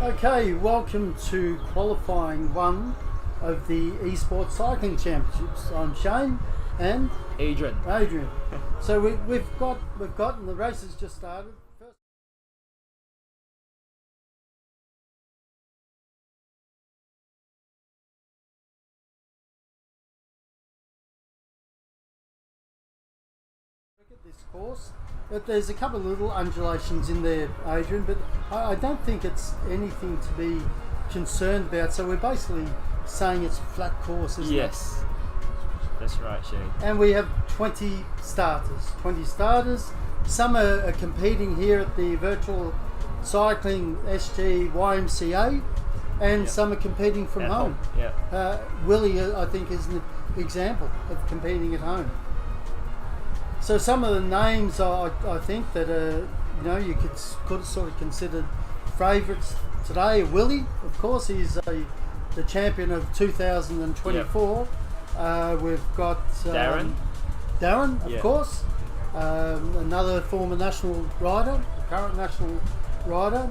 Okay, welcome to qualifying one of the Esports Cycling Championships. I'm Shane and Adrian. So we've got and the race has just started. This course, but there's a couple of little undulations in there, Adrian, but I don't think it's anything to be concerned about. So we're basically saying it's a flat course, isn't it? Yes, that's right, Shane. And we have 20 starters. Some are competing here at the Virtual Cycling SG YMCA, and some are competing from home. Yeah. Willie, I think, is an example of competing at home. So some of the names I think that you could sort of consider favourites today. Willie, of course, he's the champion of 2024. We've got Darren, of course, another former national rider, current national rider,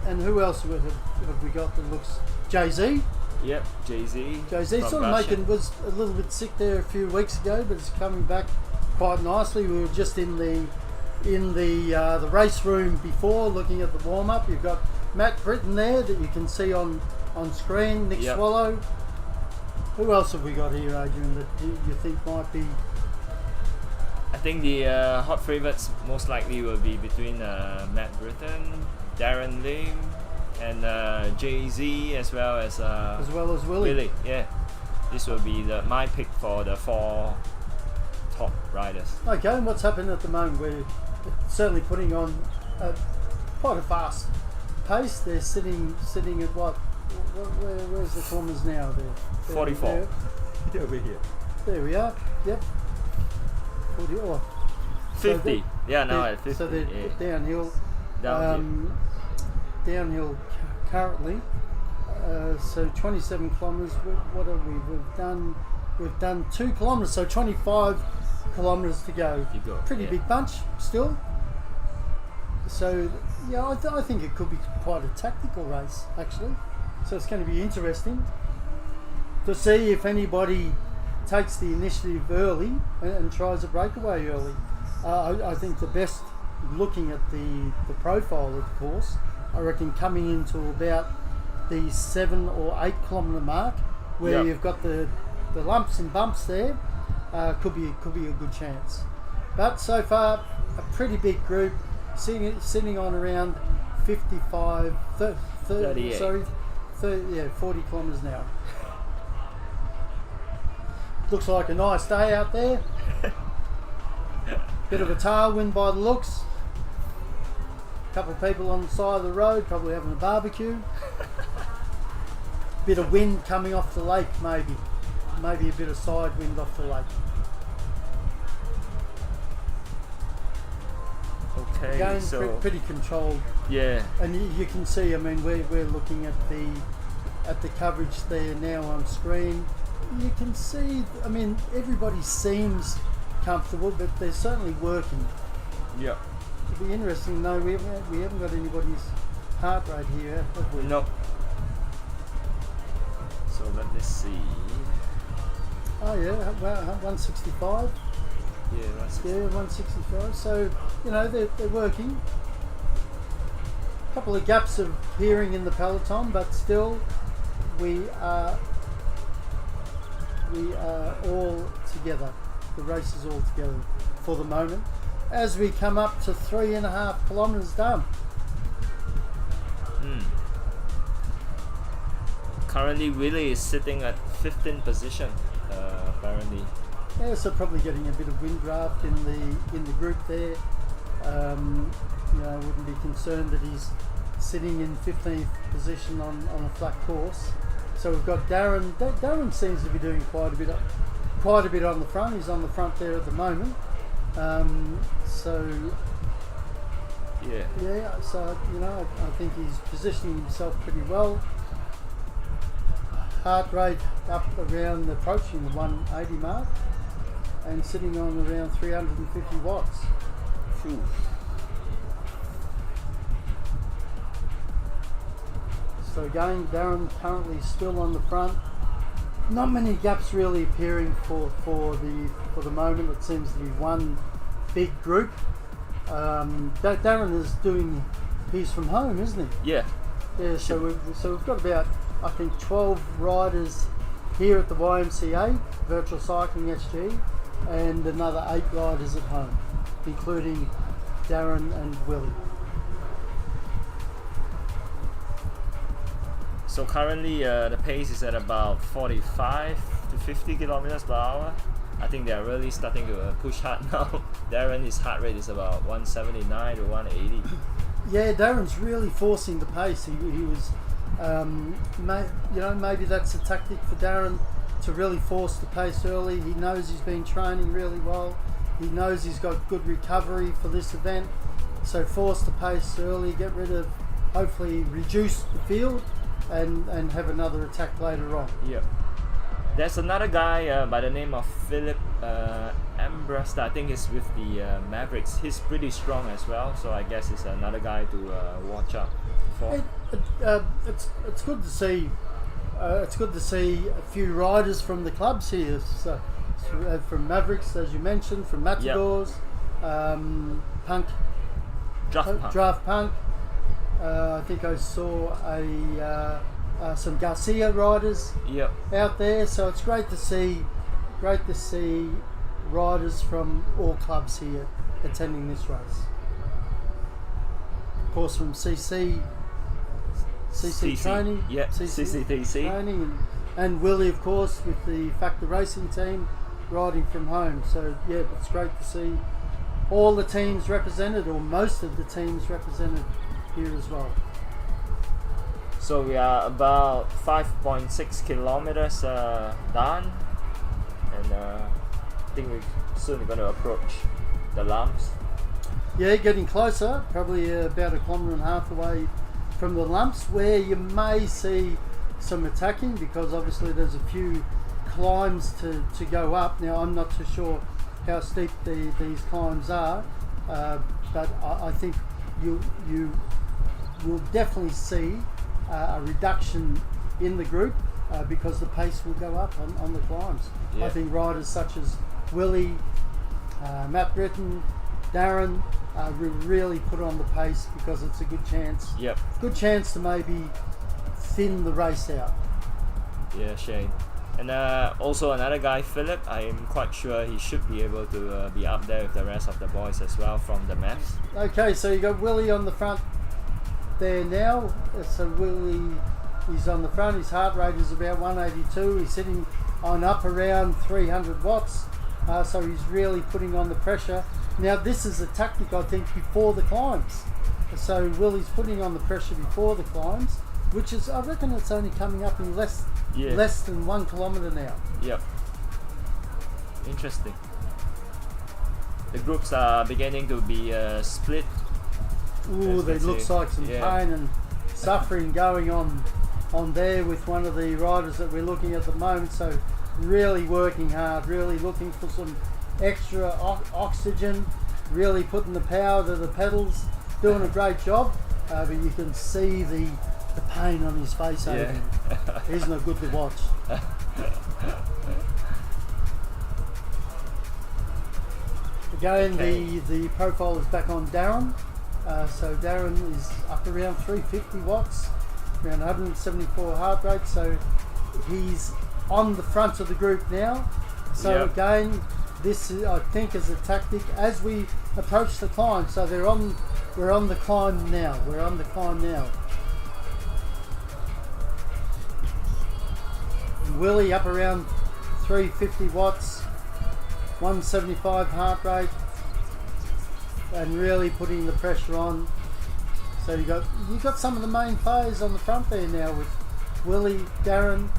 and who else have we got that looks? Jay-Z. Yep, Jay-Z. Jay-Z sort of was a little bit sick there a few weeks ago, but it's coming back quite nicely. We were just in the race room before, looking at the warm up. You've got Matt Britton there that you can see on screen. Nick Swallow. Who else have we got here, Adrian, that you think might be? I think the hot favourites most likely will be between Matt Britton, Darren Lim, and Jay-Z, as well as Willie. Yeah, this will be my pick for the four top riders. Okay, and what's happening at the moment? We're certainly putting on quite a fast pace. They're sitting at what? Where's the kilometres now? There. 44. There. Over here. There we are. Yep. 40 or 50. So now at 50. So they're downhill. Downhill currently. So 27 kilometres. What have we? We've done 2 kilometres, so 25 kilometres to go. Pretty big bunch still. So I think it could be quite a tactical race actually. So it's going to be interesting to see if anybody takes the initiative early and tries a breakaway early. I think the best, looking at the profile of the course, I reckon coming into about the 7 or 8 kilometre mark, where you've got the lumps and bumps there, could be a good chance. But so far, a pretty big group, sitting on around 40 kilometres an hour. Looks like a nice day out there. Bit of a tailwind by the looks. A couple of people on the side of the road, probably having a barbecue. Bit of wind coming off the lake, maybe a bit of side wind off the lake. Okay, again, so pretty controlled. Yeah, and you can see. I mean, we're looking at the coverage there now on screen. You can see. I mean, everybody seems comfortable, but they're certainly working. Yeah. It'll be interesting. No, we haven't got anybody's heart rate here, have we? No. So let us see. Oh yeah, well, 165. Yeah, 165. Yeah, 165. So they're working. A couple of gaps of appearing in the peloton, but still, we are all together. The race is all together for the moment. As we come up to 3.5 kilometres done. Currently, Willie is sitting at 15th position, apparently. Yeah, so probably getting a bit of wind draft in the group there. Wouldn't be concerned that he's sitting in 15th position on a flat course. So we've got Darren. Darren seems to be doing quite a bit on the front. He's on the front there at the moment. So I think he's positioning himself pretty well. Heart rate up around approaching the 180 mark and sitting on around 350 watts. Phew. So again, Darren currently still on the front. Not many gaps really appearing for the moment. It seems to be one big group. Darren is doing his from home, isn't he? Yeah. Yeah. So we've got about, I think, 12 riders here at the YMCA Virtual Cycling SG, and another 8 riders at home, including Darren and Willie. So currently the pace is at about 45 to 50 kilometers per hour. I think they are really starting to push hard now. Darren, his heart rate is about 179 to 180. Yeah, Darren's really forcing the pace. He was, maybe that's a tactic for Darren to really force the pace early. He knows he's been training really well. He knows he's got good recovery for this event. So force the pace early, get rid of, hopefully reduce the field, and have another attack later on. Yep. There's another guy by the name of Philip Ambrasta. I think he's with the Mavericks. He's pretty strong as well, so I guess it's another guy to watch out for. It's good to see. It's good to see a few riders from the clubs here. So from Mavericks, as you mentioned, from Matadors, Punk, Draft Punk. I think I saw some Garcia riders out there, so it's great to see riders from all clubs here attending this race. Of course, from CC training, CCTC training, and Willie, of course, with the Factor Racing team riding from home. So yeah, it's great to see all the teams represented, or most of the teams represented here as well. So we are about 5.6 kilometers done, and I think we're soon going to approach the lumps. Yeah, getting closer, probably about 1.5 kilometres away from the lumps, where you may see some attacking, because obviously there's a few climbs to go up. Now I'm not too sure how steep these climbs are, but I think you will definitely see a reduction in the group because the pace will go up on the climbs. Yeah. I think riders such as Willie, Matt Britton, Darren will really put on the pace, because it's a good chance. Yep. Good chance to maybe thin the race out. Yeah, Shane. And also another guy, Philip, I am quite sure he should be able to be up there with the rest of the boys as well from the maps. Okay, so you got Willie on the front there now. So Willie is on the front. His heart rate is about 182. He's sitting on up around 300 watts. So he's really putting on the pressure. Now this is a tactic, I think, before the climbs. So Willie's putting on the pressure before the climbs, which is, I reckon it's only coming up in less than 1 kilometre now. Yep. Interesting. The groups are beginning to be split. Ooh, there looks like some pain and suffering going on there with one of the riders that we're looking at the moment. So really working hard, really looking for some extra oxygen, really putting the power to the pedals, doing a great job, but you can see the pain on his face over him. He's not good to watch. Again, the profile is back on Darren. So Darren is up around 350 watts, around 174 heart rate. So he's on the front of the group now. So again, this is, I think, is a tactic as we approach the climb. So we're on the climb now. We're on the climb now. Willie up around 350 watts, 175 heart rate, and really putting the pressure on. So you got some of the main players on the front there now with Willie, Darren.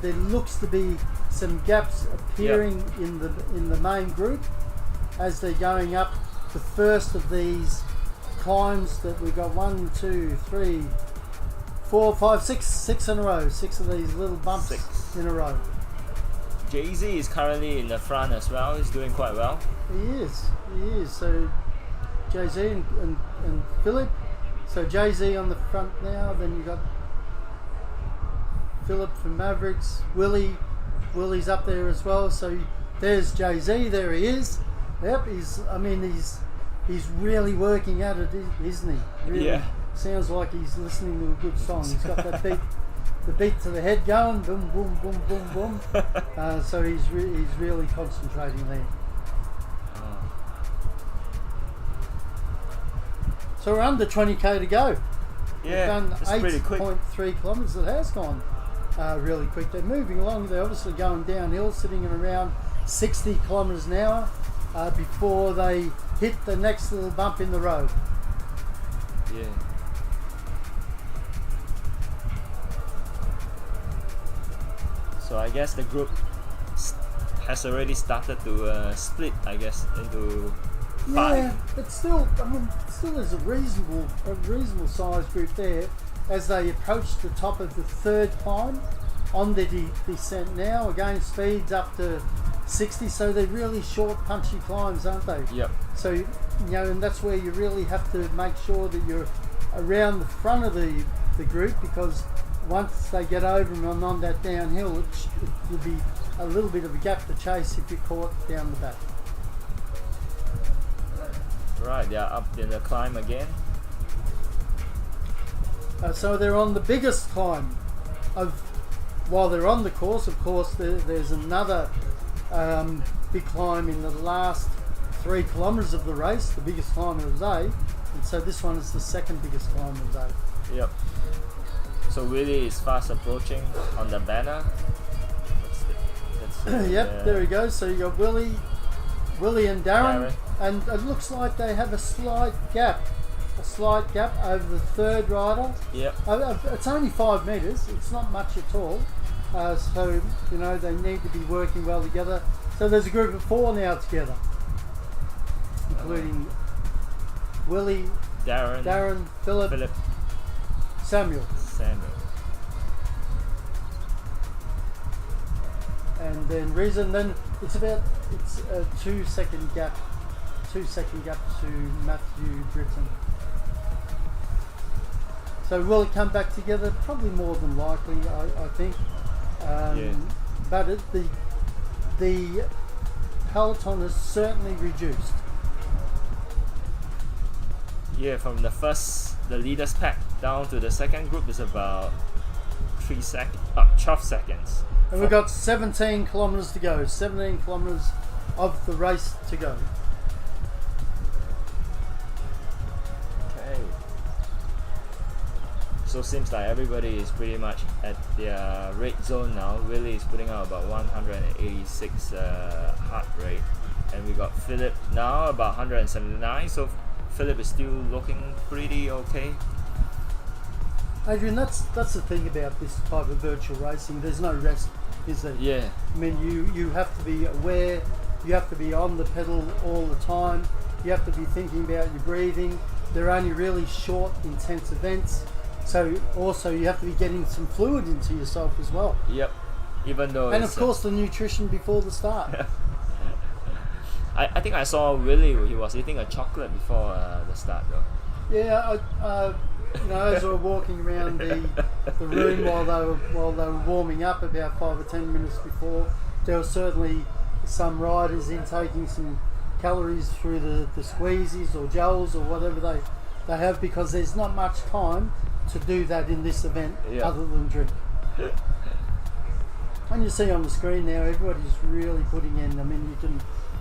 There looks to be some gaps appearing in the main group as they're going up the first of these climbs that we've got 1, 2, 3, 4, 5, 6 in a row. 6 of these little bumps in a row. Jay-Z is currently in the front as well. He's doing quite well. He is. So Jay-Z and Philip. So Jay-Z on the front now. Then you got Philip from Mavericks, Willie's up there as well. So there's Jay-Z, there he is. Yep, he's really working at it, isn't he? Really, Yeah. sounds like he's listening to a good song. He's got that beat, the beat to the head going, boom, boom, boom, boom, boom. So he's really concentrating there. So we're under 20k to go. Yeah, We've it's done pretty quick. 8.3 kilometres. It has gone really quick. They're moving along. They're obviously going downhill, sitting at around 60 kilometres an hour before they hit the next little bump in the road. Yeah. So I guess the group has already started to split, I guess, into 5. Yeah, but still, still there's a reasonable sized group there as they approach the top of the third climb on the descent now. Again, speeds up to 60, so they're really short, punchy climbs, aren't they? Yep. So, and that's where you really have to make sure that you're around the front of the group, because once they get over and on that downhill, it'll be a little bit of a gap to chase if you're caught down the back. Right, they're up in the climb again. So they're on the biggest climb while they're on the course. Of course, there's another big climb in the last 3 kilometres of the race, the biggest climb of the day, and so this one is the second biggest climb of the day. Yep. So Willie is fast approaching on the banner. Yep, there he goes. So you got Willie and Darren, and it looks like they have a slight gap over the third rider. Yep. It's only 5 metres. It's not much at all. So they need to be working well together. So there's a group of 4 now together, including Willie, Darren, Philip, Samuel. And then reason, then it's a 2-second gap. 2-second gap to Matthew Britton. So will it come back together? Probably more than likely, I think. But the peloton is certainly reduced. Yeah, from the leaders pack down to the second group is about 12 seconds. And we've got 17 kilometres to go. 17 kilometres of the race to go. Okay. So seems like everybody is pretty much at their red zone now. Willie is putting out about 186 heart rate, and we got Philip now about 179. So Philip is still looking pretty okay. Adrian, that's the thing about this type of virtual racing. There's no rest, is there? Yeah. I mean, you have to be aware. You have to be on the pedal all the time. You have to be thinking about your breathing. They're only really short, intense events. So also you have to be getting some fluid into yourself as well. Yep. Even though and of course the nutrition before the start. I think I saw Willie. He was eating a chocolate before the start, though. Yeah, as we were walking around the room while they were warming up about 5 or 10 minutes before, there was certainly some riders intaking some calories through the squeezies or gels or whatever they have, because there's not much time to do that in this event other than drink. And you see on the screen now, everybody's really putting in. I mean,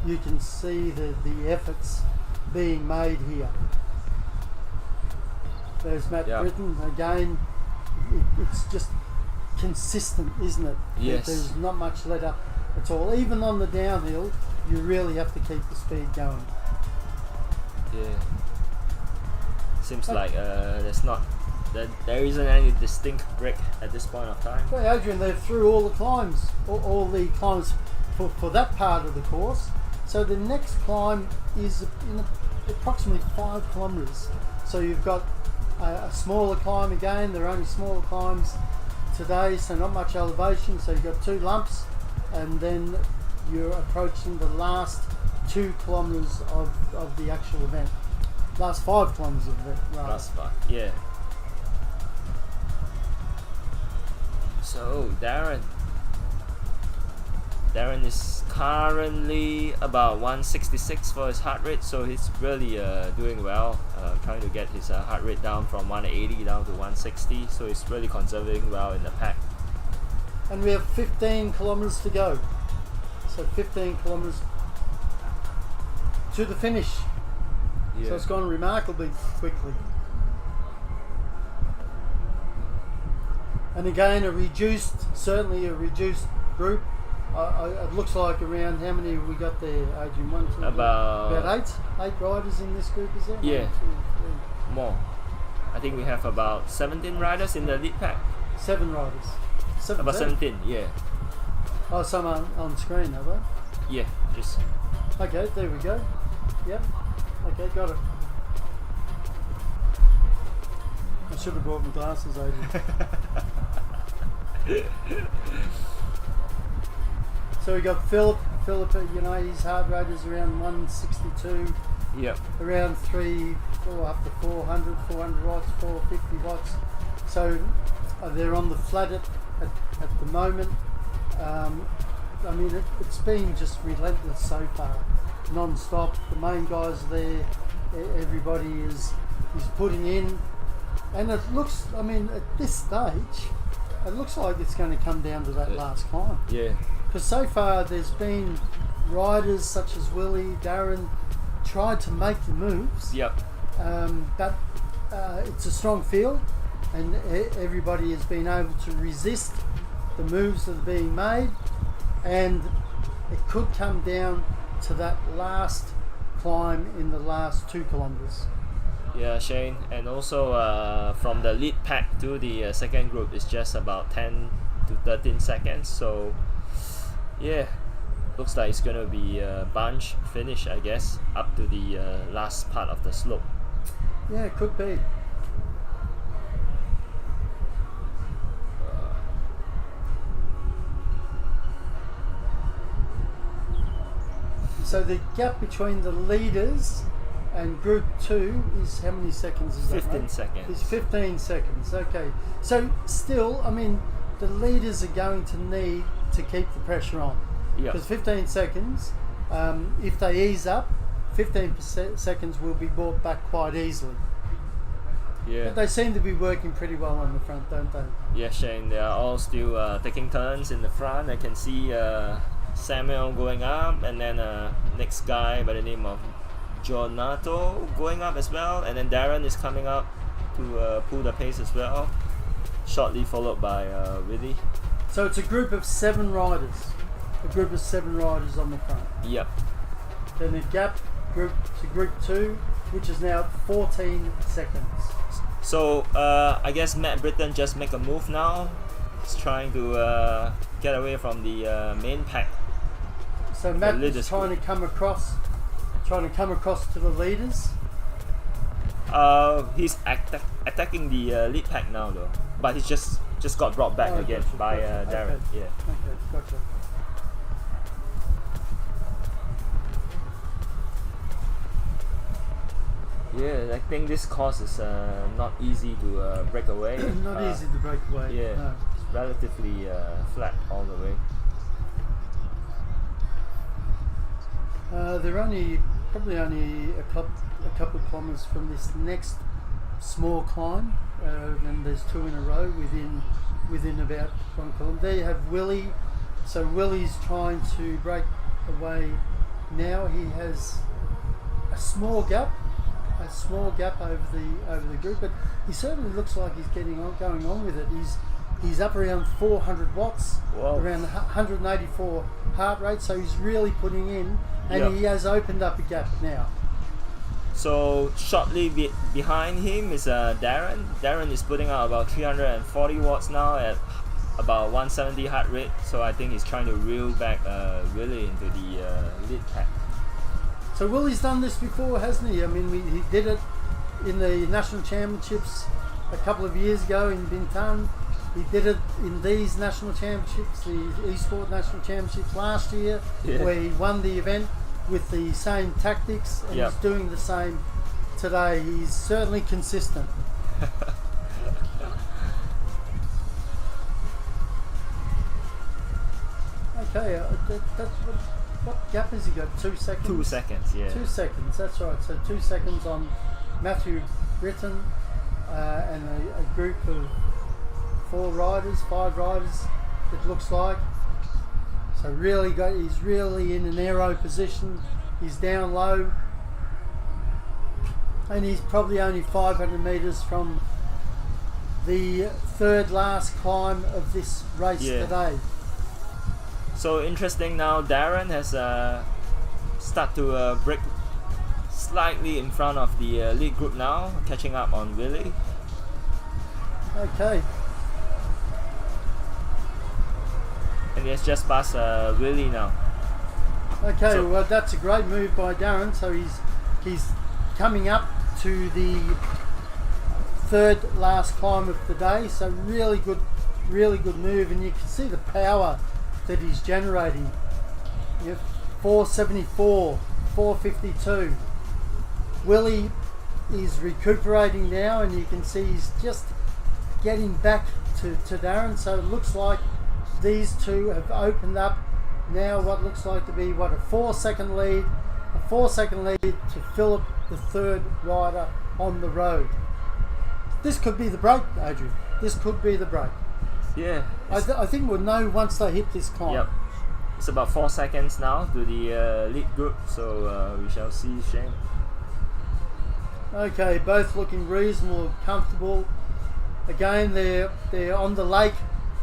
you can see the efforts being made here. There's Matt Britton again. It's just consistent, isn't it? Yes. There's not much let up at all. Even on the downhill, you really have to keep the speed going. Yeah. Seems like there isn't any distinct break at this point of time. Well, Adrian, they're through all the climbs, all the climbs for that part of the course. So the next climb is in approximately 5 kilometres. So you've got a smaller climb again. There are only smaller climbs today, so not much elevation. So you've got 2 lumps, and then you're approaching the last 2 kilometres of the actual event. Last 5 kilometres of it, rather. Last 5, yeah. So Darren is currently about 166 for his heart rate, so he's really doing well, trying to get his heart rate down from 180 down to 160, so he's really conserving well in the pack. And we have 15 kilometers to go. So 15 kilometers to the finish. Yeah. So it's gone remarkably quickly. And again, certainly a reduced group. It looks like around, how many have we got there, Adrian? About eight riders in this group, is there? Yeah. 1, 2, 3. More. I think we have about 17 riders in the lead pack. 7 riders. 17? About 17, yeah. Oh, some on screen, are they? Yeah, just. Okay, there we go. Yep. Okay, got it. I should have brought my glasses, Adrian. So we got Philip, his heart rate is around 162. Yep. Around 4 up to 400 watts, 450 watts. So they're on the flat at the moment. I mean, it's been just relentless so far, non-stop. The main guys are there. Everybody is putting in, and it looks. I mean, at this stage, it looks like it's going to come down to that last climb. Yeah. Because so far there's been riders such as Willie, Darren, tried to make the moves. Yep. But it's a strong field, and everybody has been able to resist the moves that are being made, and it could come down to that last climb in the last 2 kilometers. Yeah, Shane, and also from the lead pack to the second group is just about 10 to 13 seconds, so yeah, looks like it's gonna be a bunch finish, I guess, up to the last part of the slope. Yeah, it could be. So the gap between the leaders and group 2 is how many seconds is that? 15 seconds. It's 15 seconds, okay. So still, I mean, the leaders are going to need to keep the pressure on. Yeah. Because 15 seconds, if they ease up, 15 seconds will be brought back quite easily. Yeah. But they seem to be working pretty well on the front, don't they? Yeah, Shane, they are all still taking turns in the front. I can see Samuel going up, and then next guy by the name of Jonato going up as well, and then Darren is coming up to pull the pace as well, shortly followed by Willie. So it's a group of 7 riders. A group of 7 riders on the front. Yep. Then the gap group to group 2, which is now 14 seconds. So I guess Matt Britton just make a move now. He's trying to get away from the main pack. So Matt is trying to come across to the leaders. He's attacking the lead pack now though, but he's just got brought back again by Darren. Okay. Yeah. Okay, gotcha. Yeah, I think this course is not easy to break away. Not easy to break away. Yeah, No. it's relatively flat all the way. They're probably only a couple of kilometres from this next small climb, and there's 2 in a row within about 1 kilometre. There you have Willie. So Willie's trying to break away now. He has a small gap over the group, but he certainly looks like he's going on with it. He's up around 400 watts, Whoa. around 184 heart rate, so he's really putting in, and Yep. he has opened up a gap now. So shortly behind him is Darren. Darren is putting out about 340 watts now at about 170 heart rate. So I think he's trying to reel back Willie into the lead pack. So Willie's done this before, hasn't he? I mean, he did it in the national championships a couple of years ago in Bintan. He did it in these national championships, the Esports national championships last year, where he won the event with the same tactics, and Yep. he's doing the same today. He's certainly consistent. Okay, that's what gap has he got? 2 seconds? 2 seconds, yeah. 2 seconds, that's right. So 2 seconds on Matthew Britton and a group of 5 riders, it looks like. So he's really in an aero position. He's down low. And he's probably only 500 metres from the third last climb of this race today. So interesting now, Darren has started to break slightly in front of the lead group now, catching up on Willie. Okay. And he has just passed Willie now. Okay, So- well that's a great move by Darren. So he's coming up to the third last climb of the day. So really good move, and you can see the power that he's generating. 474, 452. Willie is recuperating now, and you can see he's just getting back to Darren. So it looks like these two have opened up now what looks like to be a 4-second lead. A 4-second lead to Philip, the third rider on the road. This could be the break, Adrian. This could be the break. Yeah. I think we'll know once they hit this climb. Yep. It's about 4 seconds now to the lead group, so we shall see, Shane. Okay, both looking reasonable, comfortable. Again, they're on the lake,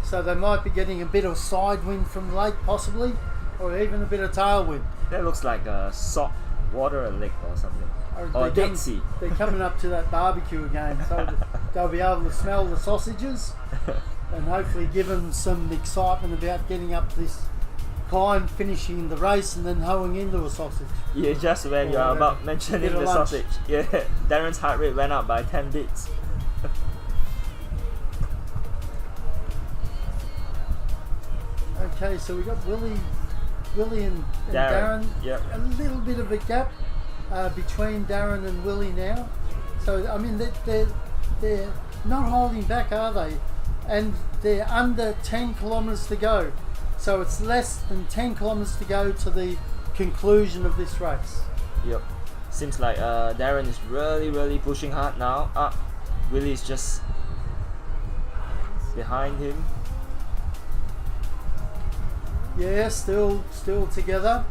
so they might be getting a bit of side wind from the lake, possibly, or even a bit of tailwind. That looks like a salt water lake or something. Or Dead Sea. They're coming up to that barbecue again, so they'll be able to smell the sausages and hopefully give them some excitement about getting up this climb, finishing the race, and then hoeing into a sausage. Yeah, just when you're about mentioning bit of the lunch. sausage. Yeah, Darren's heart rate went up by 10 beats. Okay, so we got Willie and Darren. Yep. A little bit of a gap between Darren and Willie now. So I mean they're not holding back, are they? And they're under 10 kilometres to go. So it's less than 10 kilometres to go to the conclusion of this race. Yep. Seems like Darren is really pushing hard now. Willie is just behind him. Yeah, still together.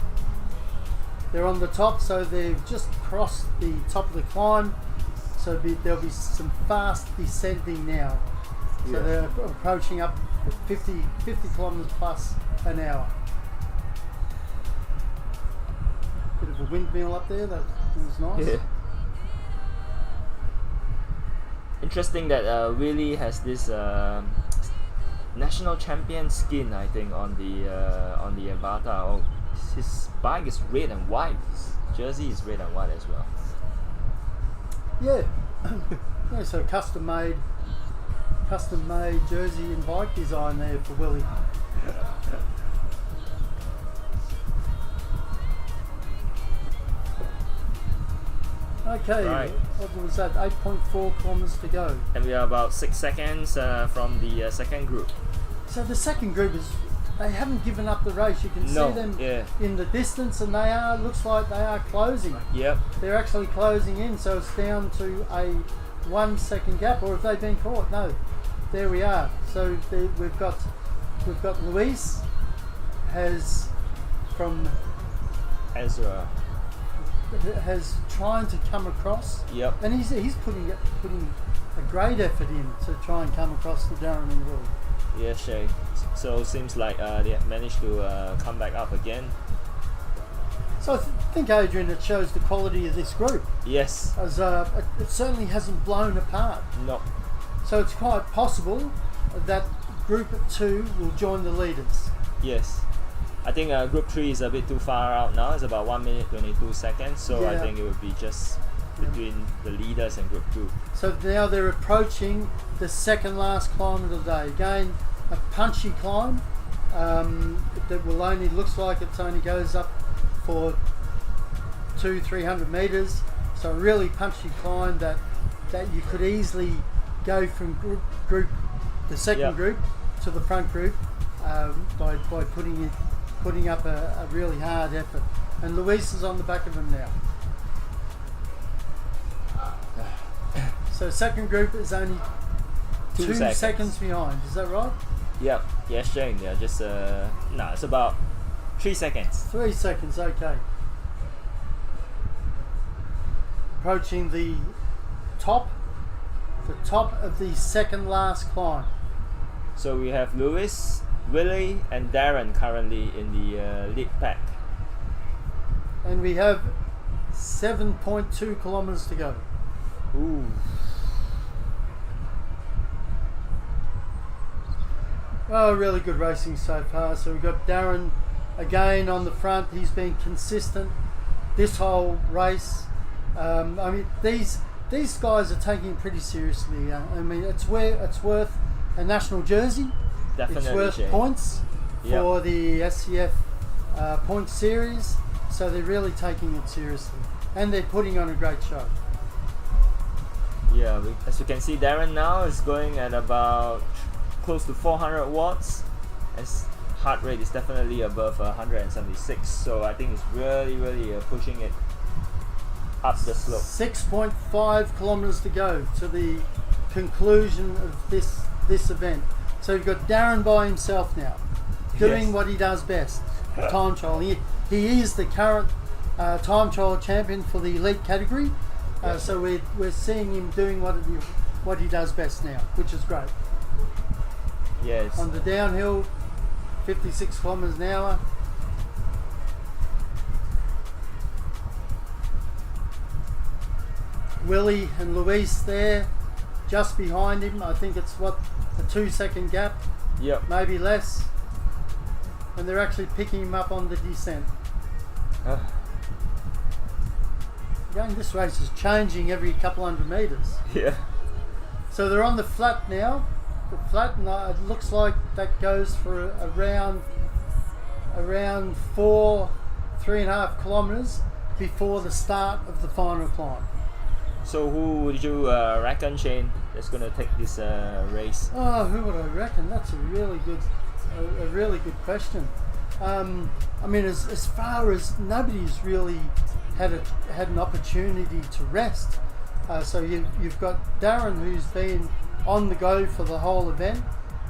They're on the top, so they've just crossed the top of the climb. So there'll be some fast descending now. So they're approaching up 50 kilometres plus an hour. Bit of a windmill up there, that was nice. Yeah. Interesting that Willie has this national champion skin, I think, on the avatar. Oh, his bike is red and white. His jersey is red and white as well. Yeah. Yeah, so custom made jersey and bike design there for Willie. Okay, Right. what was that? 8.4 kilometres to go. And we are about 6 seconds from the second group. So the second group they haven't given up the race. You can see them in the distance, and looks like they are closing. Yep. They're actually closing in, so it's down to a 1 second gap. Or have they been caught? No. There we are. So we've got Luis Ezra. has trying to come across. Yep. And he's putting a great effort in to try and come across to Darren and Will. Yeah, Shay. So seems like they have managed to come back up again. So I think, Adrian, it shows the quality of this group. Yes. As it certainly hasn't blown apart. No. So it's quite possible that Group 2 will join the leaders. Yes. I think Group 3 is a bit too far out now. It's about 1 minute 22 seconds. So I think it would be just between the leaders and Group 2. So now they're approaching the second last climb of the day. Again, a punchy climb that looks like it only goes up for 200-300 metres. So a really punchy climb that you could easily go from the second group to the front group by putting putting up a really hard effort. And Luis is on the back of him now. So second group is only 2 seconds behind. Is that right? Yep. Yes, Shane. Yeah, just no, it's about 3 seconds. 3 seconds. Okay. Approaching the top of the second last climb. So we have Lewis, Willie, and Darren currently in the lead pack. And we have 7.2 kilometers to go. Ooh. Oh, really good racing so far. So we've got Darren again on the front. He's been consistent this whole race. I mean, these guys are taking it pretty seriously. I mean, it's worth a national jersey. Definitely. It's worth points for the SCF point series. So they're really taking it seriously, and they're putting on a great show. Yeah, as you can see, Darren now is going at about close to 400 watts. His heart rate is definitely above 176. So I think he's really pushing it up the slope. 6.5 kilometers to go to the conclusion of this event. So you've got Darren by himself now, doing what he does best, time trial. He is the current time trial champion for the elite category. So we're seeing him doing what he does best now, which is great. Yes. On the downhill, 56 kilometers an hour. Willie and Luis there, just behind him. I think it's a 2 second gap. Yep. Maybe less. And they're actually picking him up on the descent. Again, this race is changing every couple hundred meters. Yeah. So they're on the flat now. The flat, and it looks like that goes for around 3.5 kilometers before the start of the final climb. So who would you reckon, Shane, is going to take this race? Oh, who would I reckon? That's a really good question. I mean, as far as nobody's really had an opportunity to rest. So you've got Darren, who's been on the go for the whole event.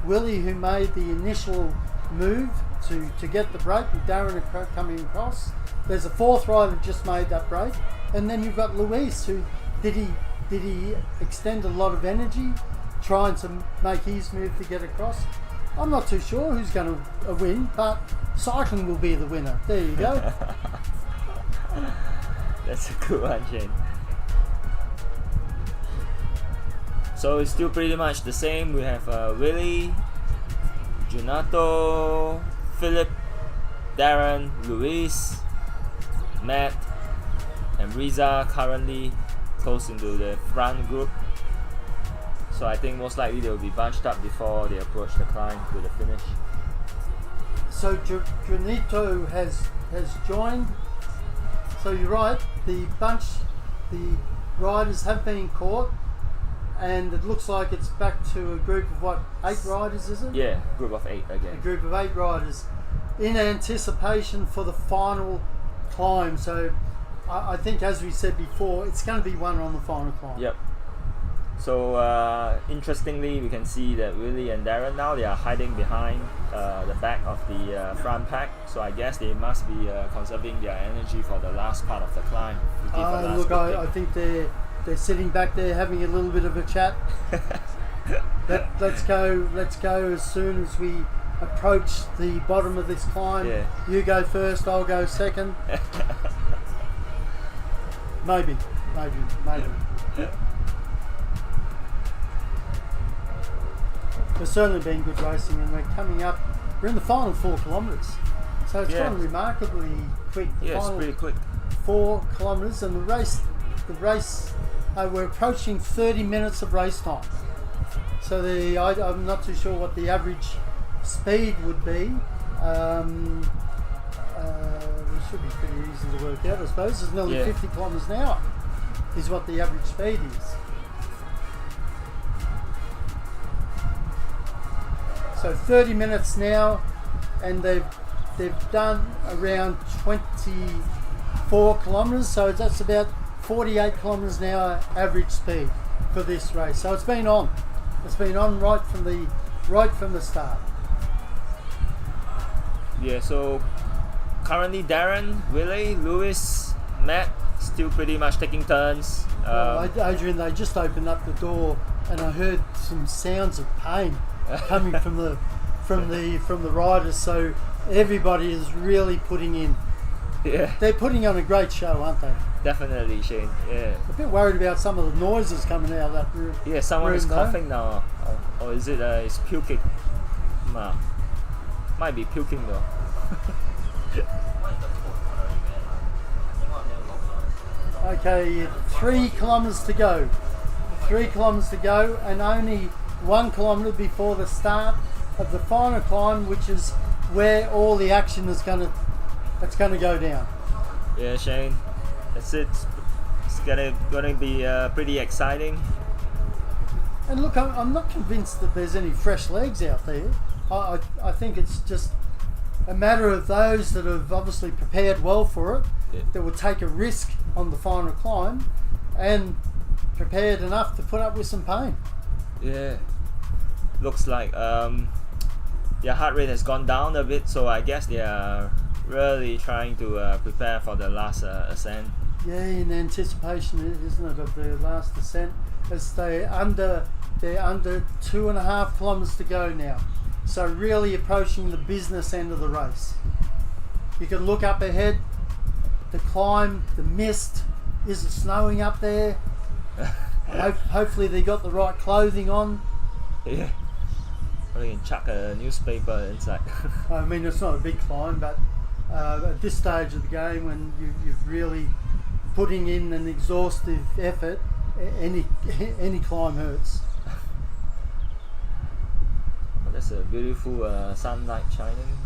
Willie, who made the initial move to get the break, with Darren coming across. There's a fourth rider who just made that break, and then you've got Luis, who did he extend a lot of energy trying to make his move to get across. I'm not too sure who's going to win, but cycling will be the winner. There you go. That's a good one, Shane. So it's still pretty much the same. We have Willie, Junato, Philip, Darren, Luis, Matt, and Riza currently close into the front group. So I think most likely they'll be bunched up before they approach the climb to the finish. So Junito has joined. So you're right, the riders have been caught, and it looks like it's back to a group of 8 riders, is it? Yeah, group of 8 again. A group of 8 riders in anticipation for the final climb. So I think, as we said before, it's going to be one on the final climb. Yep. So interestingly, we can see that Willie and Darren now, they are hiding behind the back of the front pack. So I guess they must be conserving their energy for the last part of the climb. Look, I think they're sitting back there having a little bit of a chat. Let's go as soon as we approach the bottom of this climb. Yeah. You go first, I'll go second. Maybe. It's certainly been good racing, and we're coming up. We're in the final 4 kilometres, so it's gone remarkably quick. It's pretty quick. 4 kilometres, and the race. We're approaching 30 minutes of race time. So I'm not too sure what the average speed would be. It should be pretty easy to work out, I suppose. It's nearly 50 kilometres an hour is what the average speed is. So 30 minutes now, and they've they've done around 24 kilometres, so that's about 48 kilometres an hour average speed for this race. So it's been on. It's been on right from the start. Yeah, so currently Darren, Willie, Lewis, Matt still pretty much taking turns. Adrian, they just opened up the door and I heard some sounds of pain coming from the riders. So everybody is really putting in. Yeah, they're putting on a great show, aren't they? definitely, Shane. Yeah. A bit worried about some of the noises coming out of that room. Yeah, someone is though. coughing now, or is it? It's puking. Nah, might be puking though. Okay, 3 kilometres to go. 3 kilometres to go, and only 1 kilometre before the start of the final climb, which is where all the action is going to go down. Yeah, Shane, that's it. It's gonna be pretty exciting. And look, I'm not convinced that there's any fresh legs out there. I think it's just a matter of those that have obviously prepared well for it, that will take a risk on the final climb, and prepared enough to put up with some pain. Yeah, looks like their heart rate has gone down a bit, so I guess they are really trying to prepare for the last ascent. Yeah, in anticipation, isn't it, of the last ascent, as they're under 2.5 kilometres to go now. So really approaching the business end of the race. You can look up ahead, the climb, the mist. Is it snowing up there? Hopefully they got the right clothing on. Yeah, or you can chuck a newspaper inside. I mean, it's not a big climb, but at this stage of the game, when you've really putting in an exhaustive effort, any climb hurts. Well, that's a beautiful sunlight shining.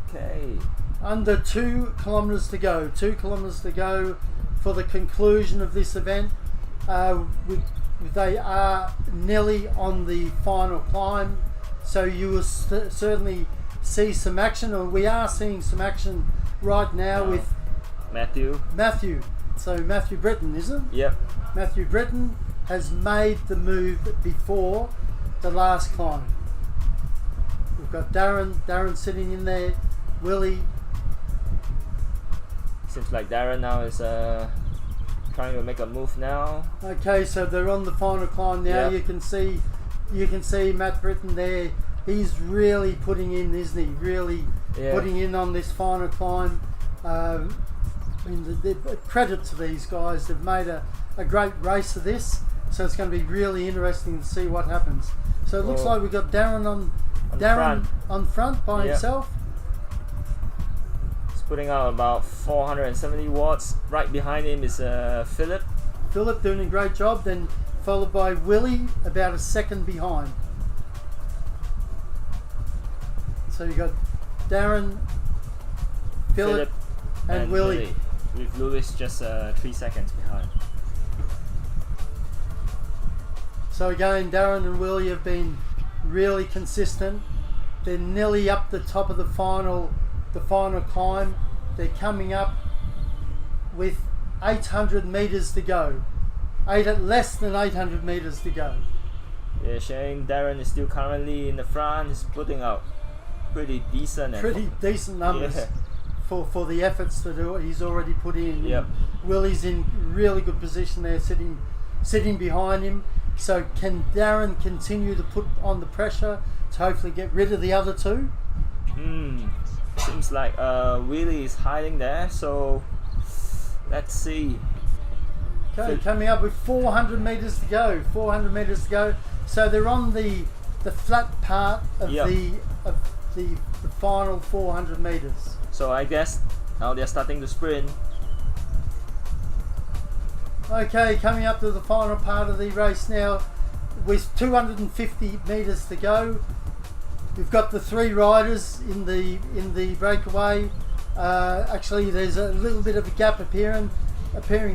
Okay. Under 2 kilometres to go. 2 kilometres to go for the conclusion of this event. They are nearly on the final climb, so you will certainly see some action, or we are seeing some action right now with Matthew. So Matthew Britton, isn't it? Yep. Matthew Britton has made the move before the last climb. We've got Darren sitting in there, Willie. Seems like Darren now is trying to make a move now. Okay, so they're on the final climb now. Yep. You can see Matt Britton there. He's really putting in, isn't he? Really putting in on this final climb. I mean, credit to these guys. They've made a great race of this, so it's going to be really interesting to see what happens. So it looks like we've got Darren on front by himself. He's putting out about 470 watts. Right behind him is Philip. Philip doing a great job, then followed by Willie about a second behind. So you got Darren, Philip and Willie. With Lewis just 3 seconds behind. So again, Darren and Willie have been really consistent. They're nearly up the top of the final climb. They're coming up with 800 metres to go. Less than 800 metres to go. Yeah, Shane, Darren is still currently in the front. He's putting out pretty decent numbers for the efforts that he's already put in. Yep. Willie's in really good position there, sitting behind him. So can Darren continue to put on the pressure to hopefully get rid of the other two? Seems like Willie is hiding there, so let's see. Okay, coming up with 400 metres to go. 400 metres to go. So they're on the flat part of the final 400 metres. So I guess now they're starting to sprint. Okay, coming up to the final part of the race now with 250 metres to go. We've got the three riders in the breakaway. Actually, there's a little bit of a gap appearing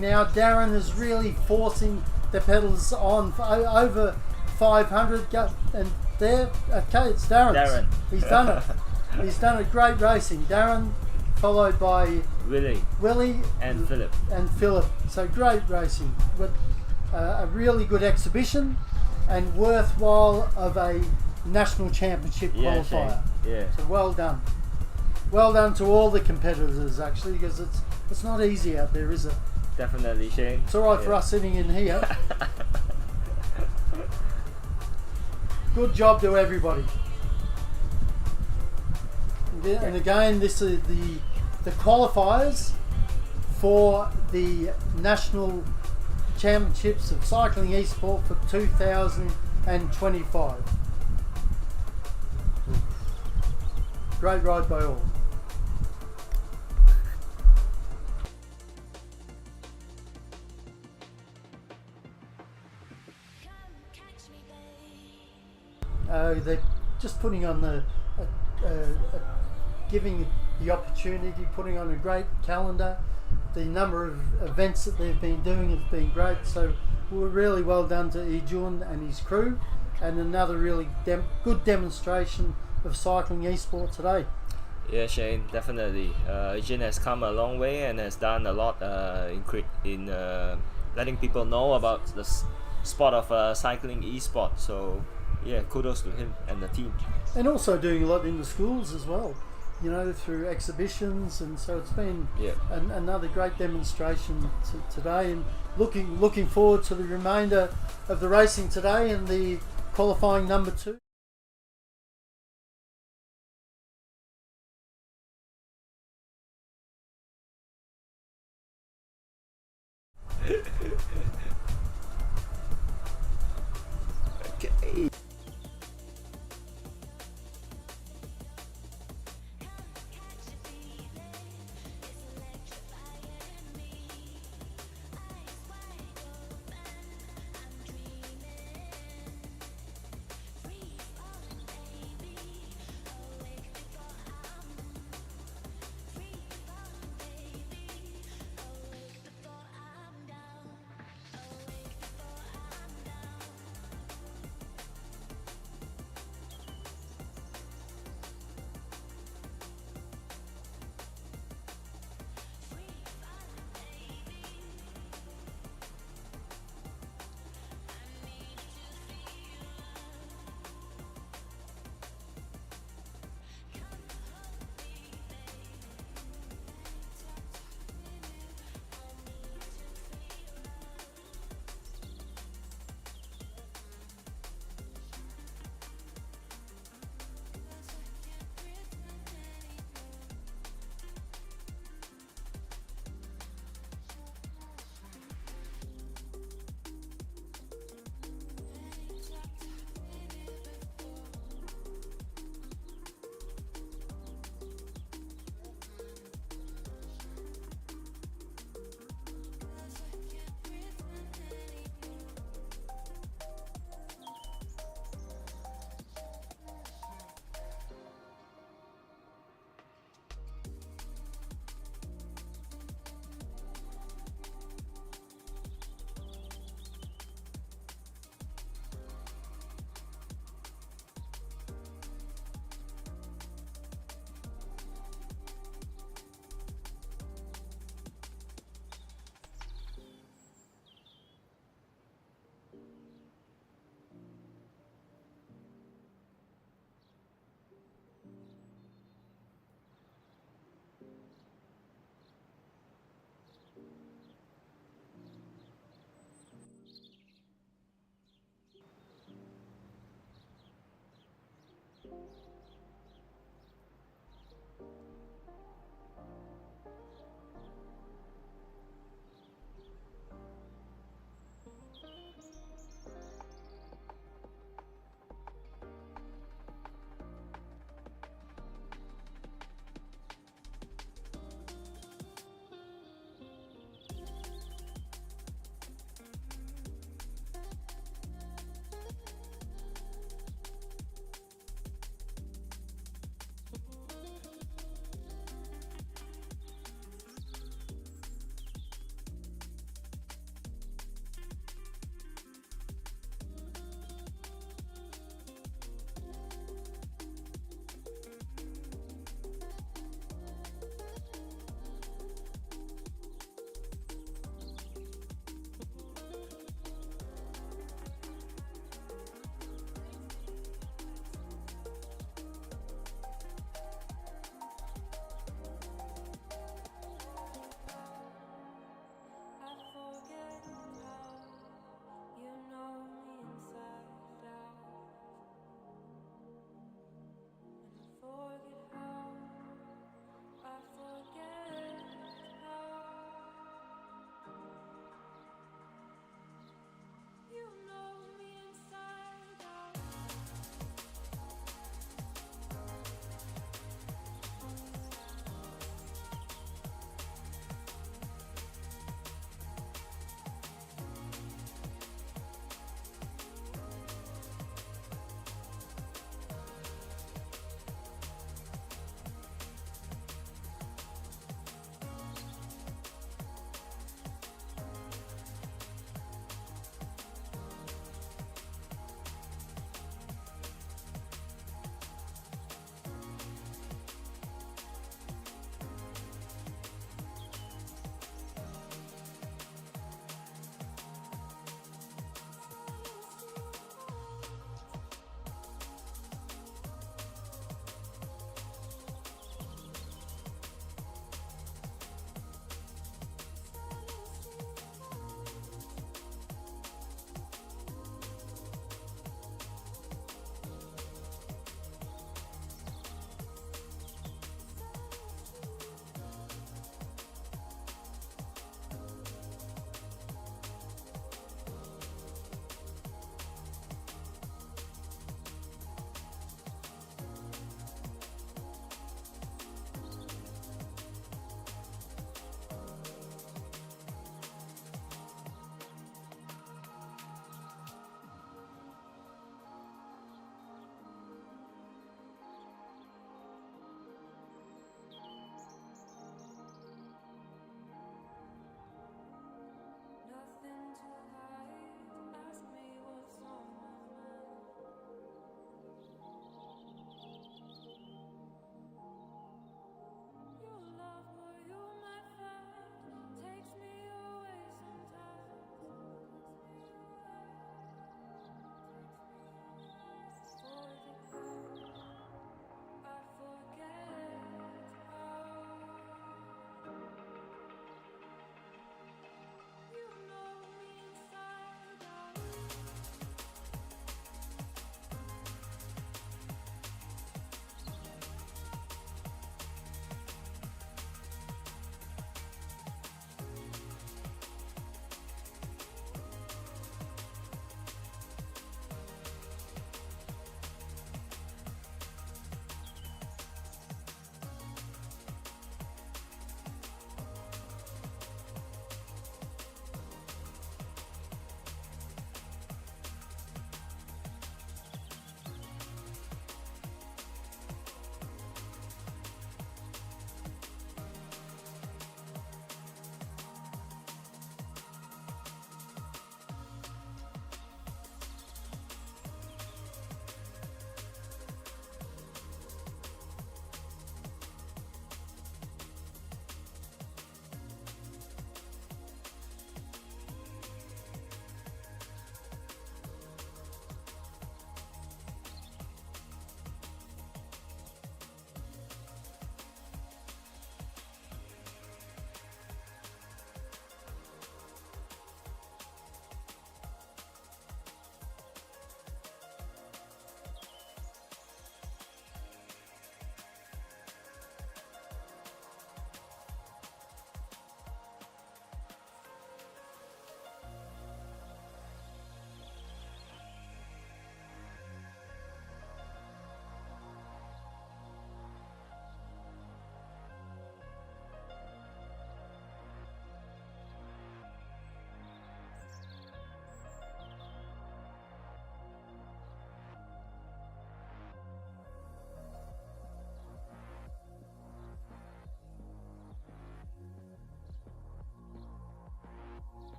now. Darren is really forcing the pedals on for over 500 and there. Okay, it's Darren. Darren. He's done it. He's done a great racing. Darren, followed by Willie and Philip. So great racing. With a really good exhibition and worthwhile of a national championship qualifier. Shane. Yeah. So well done. Well done to all the competitors actually, because it's not easy out there, is it? Definitely, Shane. It's alright for us sitting in here. Good job to everybody. And again, this is the qualifiers for the National Championships of Cycling Esport for 2025. Great ride by all. They're just putting on giving the opportunity, putting on a great calendar. The number of events that they've been doing has been great. So we're really well done to Ijun and his crew, and another really good demonstration of cycling esport today. Yeah, Shane, definitely. Ijun has come a long way and has done a lot in letting people know about the sport of cycling esport. So yeah, kudos to him and the team. And also doing a lot in the schools as well, you know, through exhibitions, and so it's been another great demonstration today. And looking forward to the remainder of the racing today and the qualifying number 2.